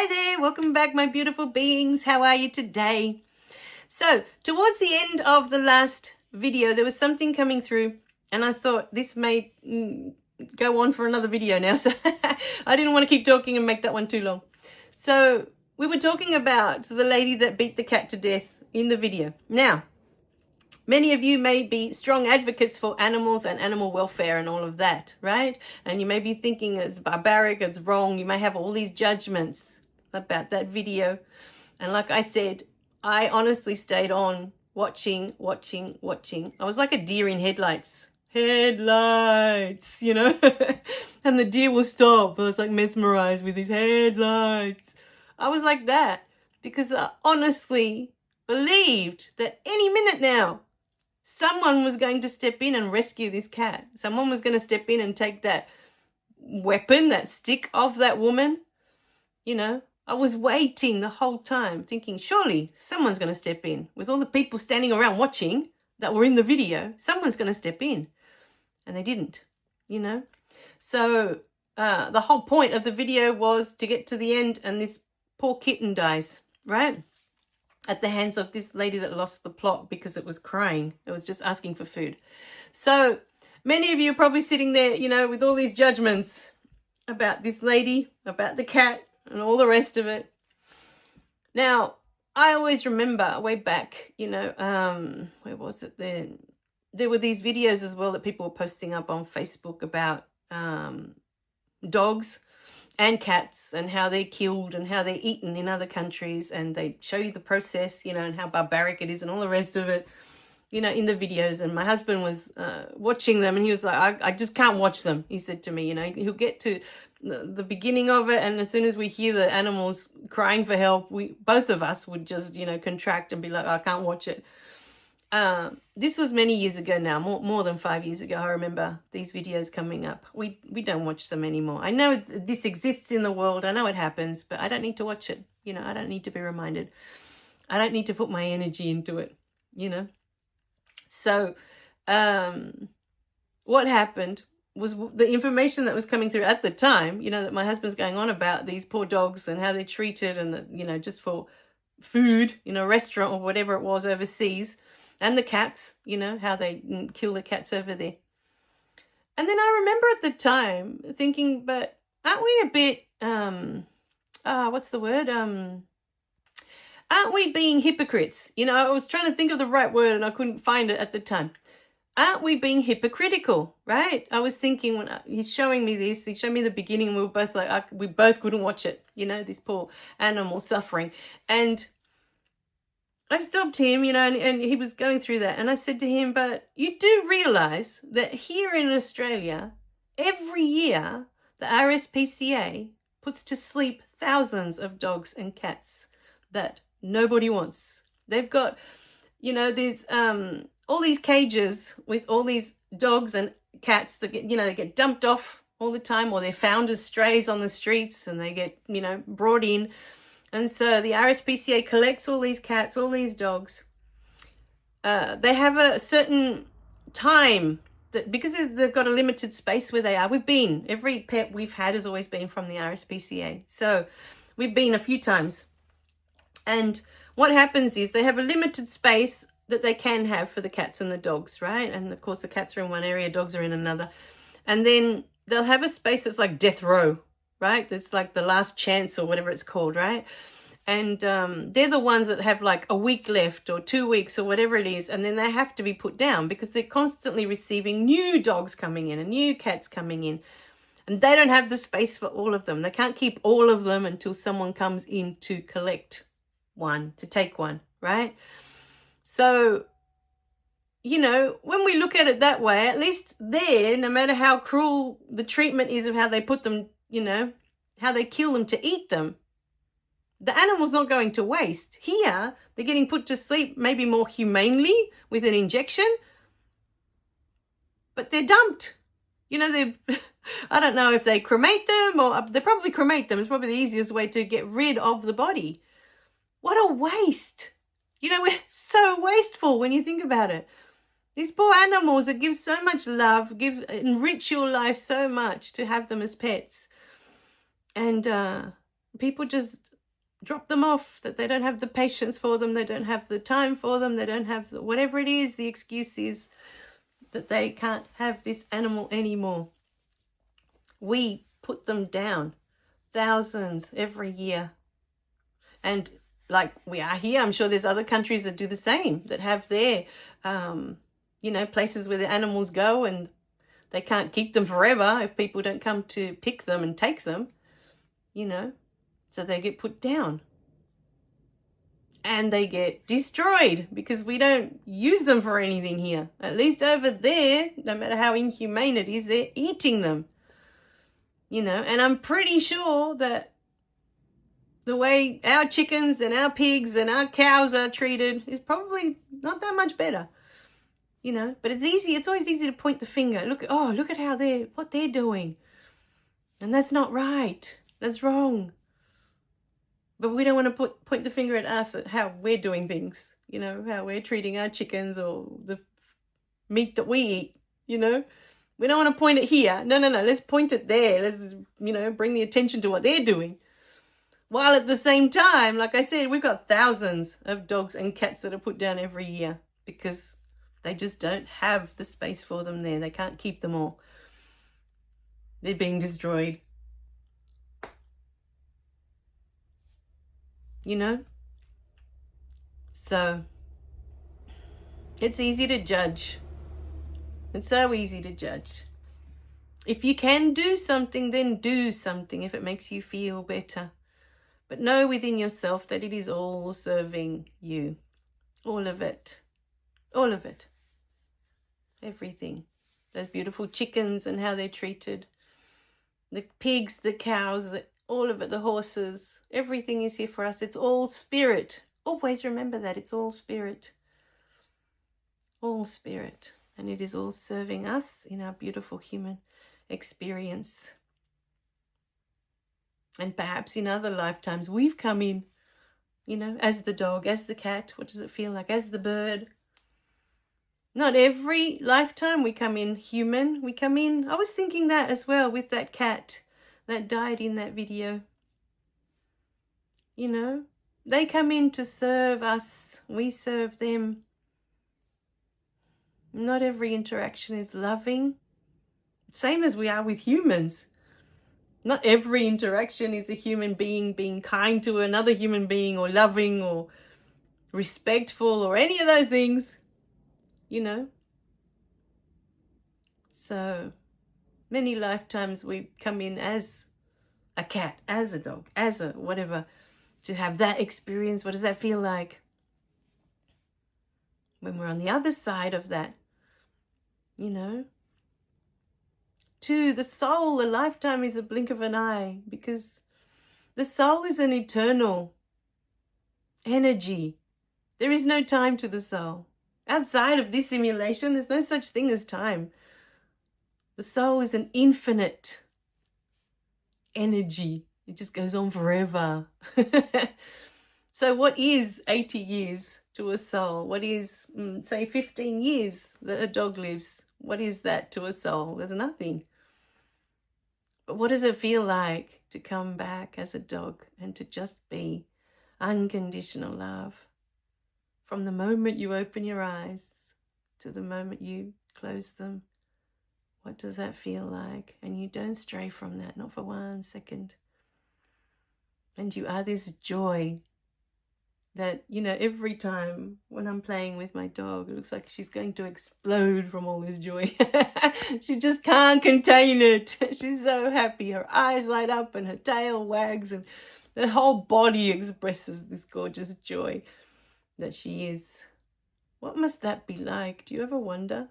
Hi there, welcome back my beautiful beings. How are you today? So towards the end of the last video, there was something coming through and I thought this may go on for another video now. So I didn't want to keep talking and make that one too long. So we were talking about the lady that beat the cat to death in the video. Now, many of you may be strong advocates for animals and animal welfare and all of that, right? And you may be thinking it's barbaric, it's wrong. You may have all these judgments about that video. And like I said, I honestly stayed on watching. I was like a deer in headlights. Headlights, you know? And the deer will stop. I was like mesmerized with his headlights. I was like that because I honestly believed that any minute now, someone was going to step in and rescue this cat. Someone was going to step in and take that weapon, that stick off that woman. You know, I was waiting the whole time thinking, surely someone's going to step in. With all the people standing around watching that were in the video, someone's going to step in. And they didn't, you know. So the whole point of the video was to get to the end and this poor kitten dies, right? At the hands of this lady that lost the plot because it was crying. It was just asking for food. So many of you are probably sitting there, you know, with all these judgments about this lady, about the cat, and all the rest of it. Now, I always remember way back, you know, where was it then? There were these videos as well that people were posting up on Facebook about dogs and cats and how they're killed and how they're eaten in other countries, and they show you the process, you know, and how barbaric it is and all the rest of it, you know, in the videos. And my husband was watching them and he was like, I just can't watch them, he said to me. You know, he'll get to the beginning of it, and as soon as we hear the animals crying for help, both of us would just, you know, contract and be like, I can't watch it. This was many years ago now, more than 5 years ago. I remember these videos coming up. We don't watch them anymore. I know this exists in the world. I know it happens, but I don't need to watch it. You know, I don't need to be reminded. I don't need to put my energy into it, you know. So what happened was the information that was coming through at the time, you know, that my husband's going on about these poor dogs and how they're treated and, you know, just for food, you know, restaurant or whatever it was overseas. And the cats, you know, how they kill the cats over there. And then I remember at the time thinking, but aren't we a bit, what's the word? Aren't we being hypocrites? You know, I was trying to think of the right word and I couldn't find it at the time. Aren't we being hypocritical, right? I was thinking when he's showing me this, he showed me the beginning and we were both like, we both couldn't watch it, you know, this poor animal suffering. And I stopped him, you know, and he was going through that. And I said to him, but you do realize that here in Australia, every year, the RSPCA puts to sleep thousands of dogs and cats that nobody wants. They've got, you know, there's all these cages with all these dogs and cats that get, you know, they get dumped off all the time, or they're found as strays on the streets and they get, you know, brought in. And so the RSPCA collects all these cats, all these dogs. They have a certain time that, because they've got a limited space where they are. Every pet we've had has always been from the RSPCA. So we've been a few times. And what happens is they have a limited space that they can have for the cats and the dogs, right? And of course the cats are in one area, dogs are in another. And then they'll have a space that's like death row, right? That's like the last chance or whatever it's called, right? And they're the ones that have like a week left or 2 weeks or whatever it is. And then they have to be put down because they're constantly receiving new dogs coming in and new cats coming in. And they don't have the space for all of them. They can't keep all of them until someone comes in to collect one, to take one, right? So, you know, when we look at it that way, at least there, no matter how cruel the treatment is of how they put them, you know, how they kill them to eat them, the animal's not going to waste. Here, they're getting put to sleep maybe more humanely with an injection, but they're dumped. You know, I don't know if they cremate them or they probably cremate them. It's probably the easiest way to get rid of the body. What a waste. You know, we're so wasteful when you think about it. These poor animals that give so much love, enrich your life so much to have them as pets. And people just drop them off, that they don't have the patience for them, they don't have the time for them, they don't have whatever it is, the excuse is that they can't have this animal anymore. We put them down, thousands every year. And like we are here, I'm sure there's other countries that do the same, that have their, places where the animals go, and they can't keep them forever if people don't come to pick them and take them, so they get put down. And they get destroyed because we don't use them for anything here. At least over there, no matter how inhumane it is, they're eating them. And I'm pretty sure that the way our chickens and our pigs and our cows are treated is probably not that much better. But it's always easy to point the finger. Look at what they're doing. And that's not right. That's wrong. But we don't want to point the finger at us, at how we're doing things, how we're treating our chickens or the meat that we eat, We don't want to point it here. No, let's point it there. Let's, bring the attention to what they're doing. While at the same time, like I said, we've got thousands of dogs and cats that are put down every year because they just don't have the space for them there. They can't keep them all. They're being destroyed. So it's easy to judge. It's so easy to judge. If you can do something, then do something if it makes you feel better. But know within yourself that it is all serving you. All of it. All of it. Everything. Those beautiful chickens and how they're treated. The pigs, the cows, all of it, the horses. Everything is here for us. It's all spirit. Always remember that. It's all spirit. All spirit. And it is all serving us in our beautiful human experience. And perhaps in other lifetimes we've come in, as the dog, as the cat. What does it feel like? As the bird. Not every lifetime we come in human. We come in, I was thinking that as well with that cat that died in that video. They come in to serve us. We serve them. Not every interaction is loving. Same as we are with humans. Not every interaction is a human being being kind to another human being or loving or respectful or any of those things. So many lifetimes we come in as a cat, as a dog, as a whatever, to have that experience. What does that feel like? When we're on the other side of that, To the soul, a lifetime is a blink of an eye, because the soul is an eternal energy. There is no time to the soul. Outside of this simulation, there's no such thing as time. The soul is an infinite energy. It just goes on forever. So what is 80 years to a soul? What is, say, 15 years that a dog lives? What is that to a soul? There's nothing. But what does it feel like to come back as a dog and to just be unconditional love? From the moment you open your eyes to the moment you close them, what does that feel like? And you don't stray from that, not for 1 second. And you are this joy that, every time when I'm playing with my dog, it looks like she's going to explode from all this joy. She just can't contain it. She's so happy. Her eyes light up and her tail wags and the whole body expresses this gorgeous joy that she is. What must that be like? Do you ever wonder?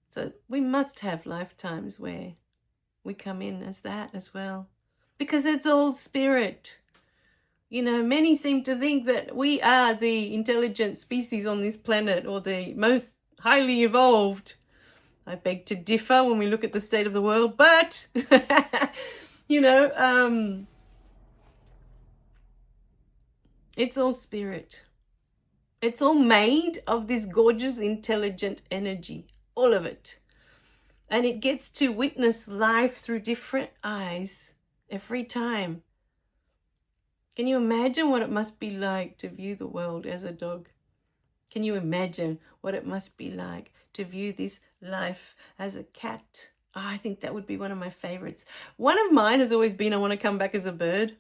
So we must have lifetimes where we come in as that as well, because it's all spirit. Many seem to think that we are the intelligent species on this planet, or the most highly evolved. I beg to differ when we look at the state of the world, but it's all spirit. It's all made of this gorgeous, intelligent energy, all of it. And it gets to witness life through different eyes every time. Can you imagine what it must be like to view the world as a dog? Can you imagine what it must be like to view this life as a cat? Oh, I think that would be one of my favorites. One of mine has always been I want to come back as a bird.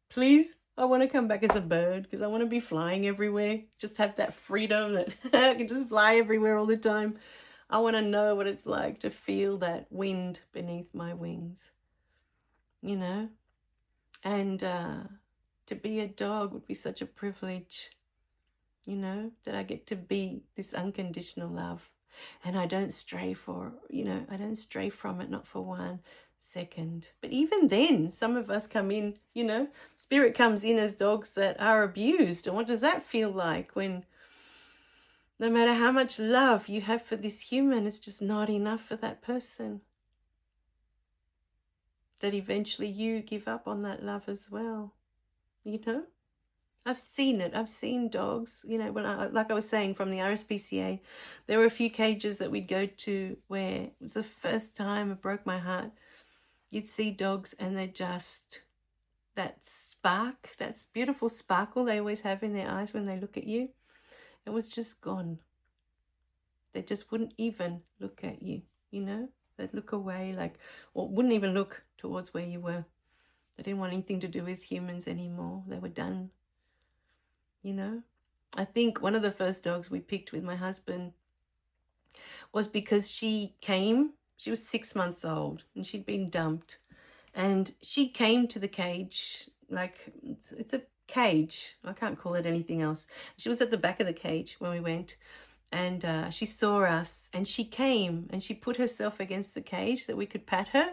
Please, I want to come back as a bird because I want to be flying everywhere. Just have that freedom that I can just fly everywhere all the time. I want to know what it's like to feel that wind beneath my wings, you know? And to be a dog would be such a privilege, you know, that I get to be this unconditional love. And I don't stray from it, not for 1 second. But even then, some of us come in, you know, spirit comes in as dogs that are abused. And what does that feel like when no matter how much love you have for this human, it's just not enough for that person? That eventually you give up on that love as well, you know? I've seen it. I've seen dogs, you know, like I was saying, from the RSPCA, there were a few cages that we'd go to where it was the first time it broke my heart. You'd see dogs and they just, that spark, that beautiful sparkle they always have in their eyes when they look at you, it was just gone. They just wouldn't even look at you, you know? They'd look away, like, or wouldn't even look towards where you were. They didn't want anything to do with humans anymore. They were done. You know, I think one of the first dogs we picked with my husband was because she was 6 months old and she'd been dumped. And she came to the cage, like it's a cage. I can't call it anything else. She was at the back of the cage when we went, and she saw us and she came and she put herself against the cage that we could pat her.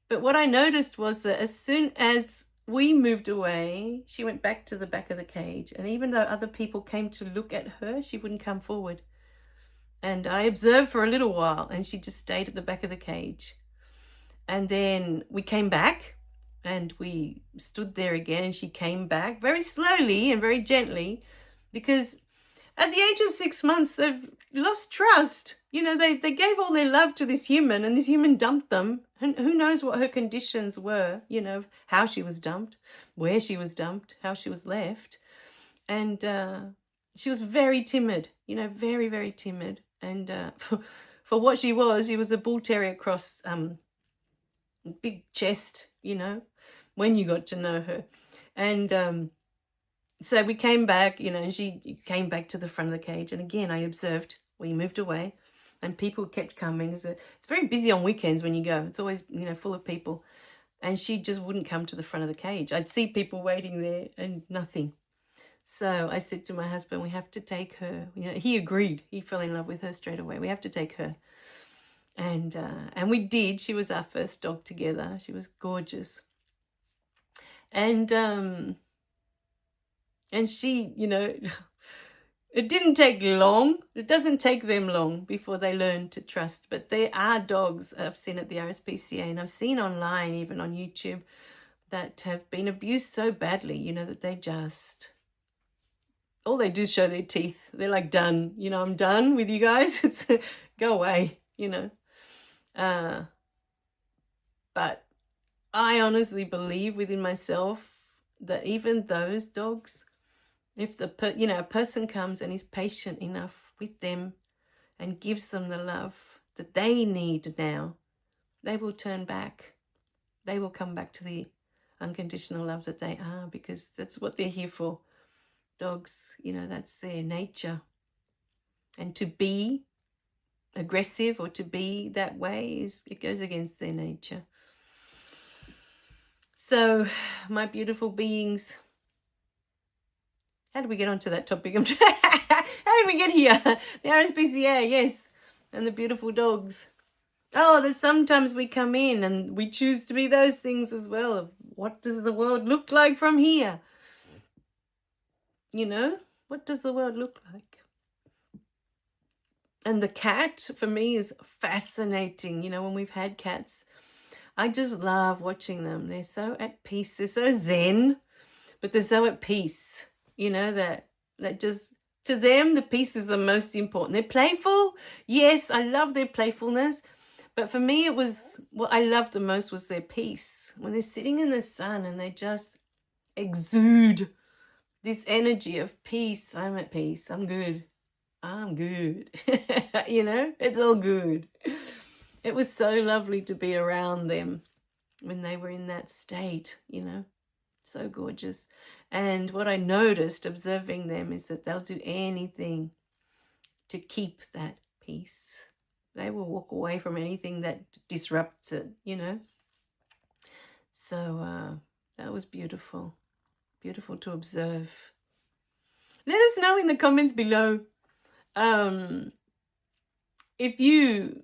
But what I noticed was that as soon as we moved away, she went back to the back of the cage. And even though other people came to look at her, she wouldn't come forward. And I observed for a little while and she just stayed at the back of the cage. And then we came back and we stood there again and she came back very slowly and very gently, because at the age of 6 months, they've lost trust. You know, they gave all their love to this human and this human dumped them. And who knows what her conditions were, you know, how she was dumped, where she was dumped, how she was left. And she was very timid, you know, very, very timid. And for what she was a bull terrier cross, big chest, you know, when you got to know her. And so we came back, you know, and she came back to the front of the cage. And again, I observed we moved away and people kept coming. It's very busy on weekends when you go. It's always, you know, full of people. And she just wouldn't come to the front of the cage. I'd see people waiting there and nothing. So I said to my husband, we have to take her. You know, he agreed. He fell in love with her straight away. We have to take her. And we did. She was our first dog together. She was gorgeous. And she, you know, it didn't take long. It doesn't take them long before they learn to trust. But there are dogs I've seen at the RSPCA and I've seen online, even on YouTube, that have been abused so badly, you know, that they just, all they do is show their teeth. They're like, done. You know, I'm done with you guys. It's go away, you know. But I honestly believe within myself that even those dogs, if a person comes and is patient enough with them and gives them the love that they need now, they will turn back. They will come back to the unconditional love that they are, because that's what they're here for. Dogs, you know, that's their nature. And to be aggressive or to be that way, it goes against their nature. So, my beautiful beings, how did we get onto that topic? How did we get here? The RSPCA, yes, and the beautiful dogs. Oh, there's sometimes we come in and we choose to be those things as well. What does the world look like from here? You know, what does the world look like? And the cat, for me, is fascinating. You know, when we've had cats, I just love watching them. They're so at peace. They're so zen, but they're so at peace. You know, that just, to them, the peace is the most important. They're playful. Yes, I love their playfulness. But for me, it was, what I loved the most was their peace. When they're sitting in the sun and they just exude this energy of peace. I'm at peace. I'm good. I'm good. You know, it's all good. It was so lovely to be around them when they were in that state, you know, so gorgeous. And what I noticed observing them is that they'll do anything to keep that peace. They will walk away from anything that disrupts it, you know. So that was beautiful. Beautiful to observe. Let us know in the comments below if you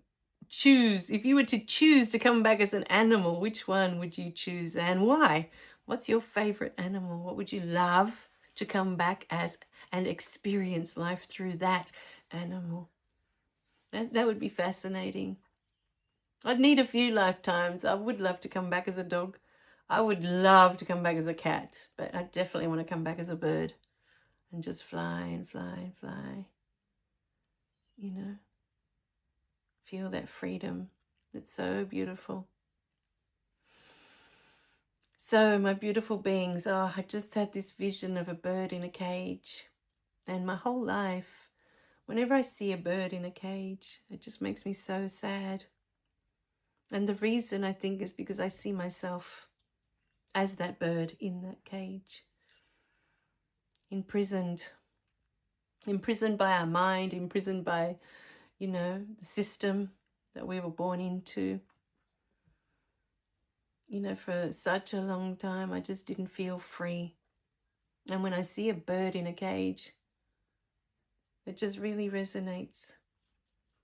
were to choose to come back as an animal, which one would you choose and why? What's your favorite animal? What would you love to come back as and experience life through that animal? That would be fascinating. I'd need a few lifetimes. I would love to come back as a dog. I would love to come back as a cat, but I definitely want to come back as a bird and just fly and fly and fly. You know, feel that freedom. It's so beautiful. So my beautiful beings, I just had this vision of a bird in a cage. And my whole life, whenever I see a bird in a cage, it just makes me so sad. And the reason, I think, is because I see myself as that bird in that cage. Imprisoned by our mind, imprisoned by, you know, the system that we were born into. You know, for such a long time, I just didn't feel free. And when I see a bird in a cage, it just really resonates.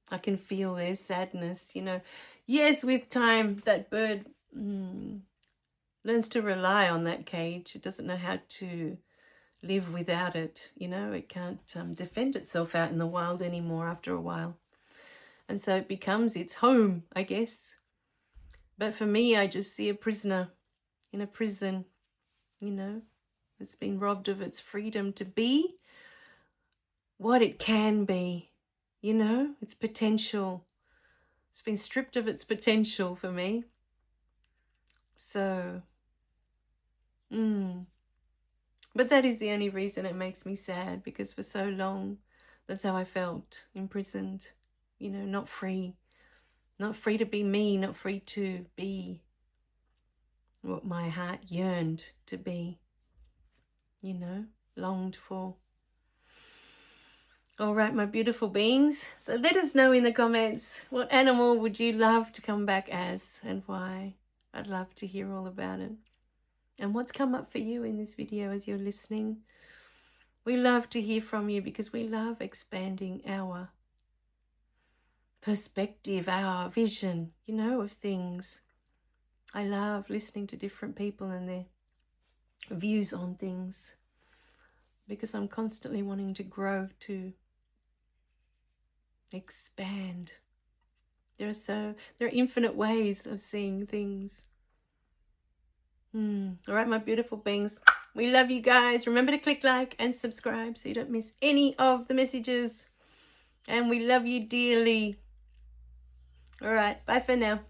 I can feel their sadness, you know. Yes, with time, that bird learns to rely on that cage. It doesn't know how to live without it, you know. It can't defend itself out in the wild anymore after a while. And so it becomes its home, I guess. But for me, I just see a prisoner in a prison, you know. It's been robbed of its freedom to be what it can be, you know, its potential. It's been stripped of its potential for me. So, but that is the only reason it makes me sad, because for so long, that's how I felt, imprisoned, you know, not free to be me, not free to be what my heart yearned to be, you know, longed for. All right, my beautiful beings. So let us know in the comments, what animal would you love to come back as and why? I'd love to hear all about it. And what's come up for you in this video as you're listening? We love to hear from you because we love expanding our perspective, our vision, you know, of things. I love listening to different people and their views on things because I'm constantly wanting to grow, to expand. There are infinite ways of seeing things. All right, my beautiful beings. We love you guys. Remember to click like and subscribe so you don't miss any of the messages. And we love you dearly. All right, bye for now.